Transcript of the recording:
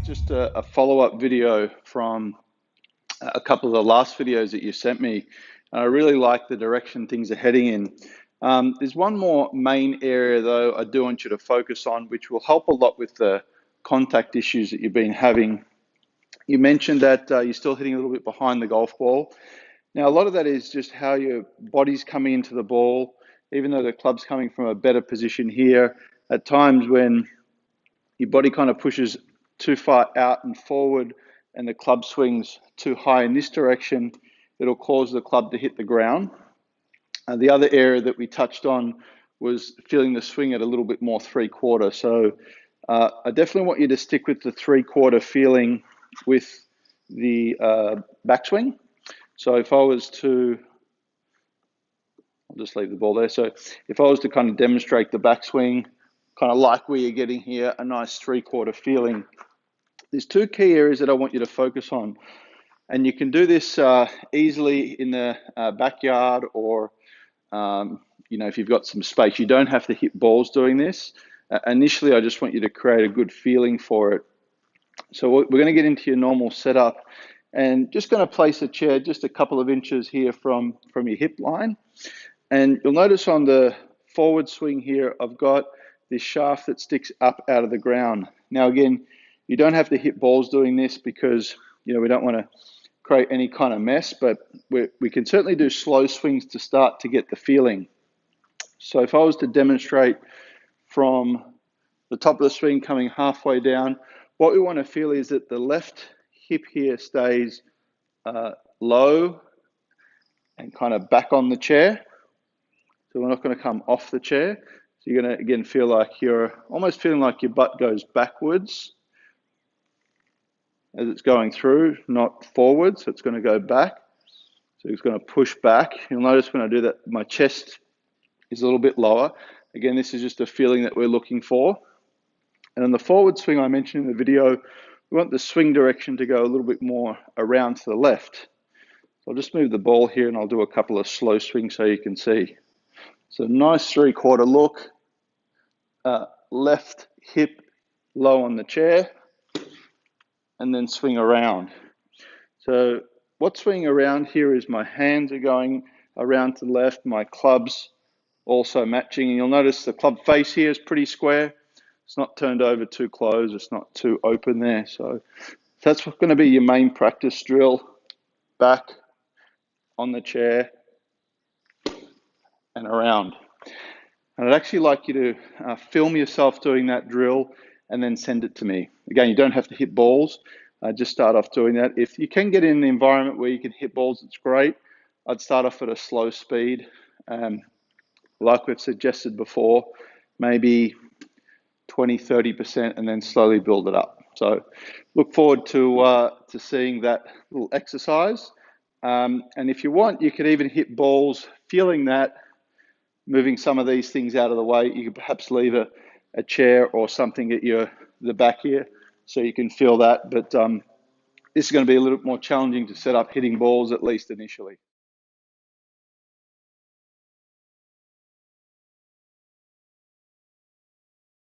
just a follow-up video from a couple of the last videos that you sent me. I really like the direction things are heading in. There's one more main area though I do want you to focus on, which will help a lot with the contact issues that you've been having. You mentioned that you're still hitting a little bit behind the golf ball. Now, a lot of that is just how your body's coming into the ball, even though the club's coming from a better position here. At times when your body kind of pushes too far out and forward and the club swings too high in this direction, it'll cause the club to hit the ground. The other area that we touched on was feeling the swing at a little bit more three-quarter. So I definitely want you to stick with the three-quarter feeling with the backswing. So if I was to, I'll just leave the ball there. So if I was to kind of demonstrate the backswing, kind of like where you're getting here, a nice three-quarter feeling. There's two key areas that I want you to focus on. And you can do this easily in the backyard or, if you've got some space. You don't have to hit balls doing this. Initially, I just want you to create a good feeling for it. So we're going to get into your normal setup and just going to place a chair just a couple of inches here from your hip line. And you'll notice on the forward swing here, I've got this shaft that sticks up out of the ground. Now, again, you don't have to hit balls doing this because, we don't want to create any kind of mess, but we can certainly do slow swings to start to get the feeling. So if I was to demonstrate from the top of the swing coming halfway down, what we want to feel is that the left hip here stays low and kind of back on the chair. So we're not going to come off the chair. So you're going to, again, feel like you're almost feeling like your butt goes backwards as it's going through, not forward. So it's going to go back. So it's going to push back. You'll notice when I do that, my chest is a little bit lower. Again, this is just a feeling that we're looking for. And on the forward swing I mentioned in the video, we want the swing direction to go a little bit more around to the left. So I'll just move the ball here and I'll do a couple of slow swings so you can see. So nice three-quarter look, left hip low on the chair, and then swing around. So what's swinging around here is my hands are going around to the left, my club's also matching, and you'll notice the club face here is pretty square. It's not turned over too close, it's not too open there. So that's going to be your main practice drill. Back on the chair and around. And I'd actually like you to film yourself doing that drill and then send it to me. Again, you don't have to hit balls. Just start off doing that. If you can get in an environment where you can hit balls, it's great. I'd start off at a slow speed. Like we've suggested before, maybe 20, 30%, and then slowly build it up. So look forward to seeing that little exercise. And if you want, you could even hit balls, feeling that, moving some of these things out of the way. You could perhaps leave a chair or something at the back here so you can feel that. But this is going to be a little bit more challenging to set up hitting balls, at least initially.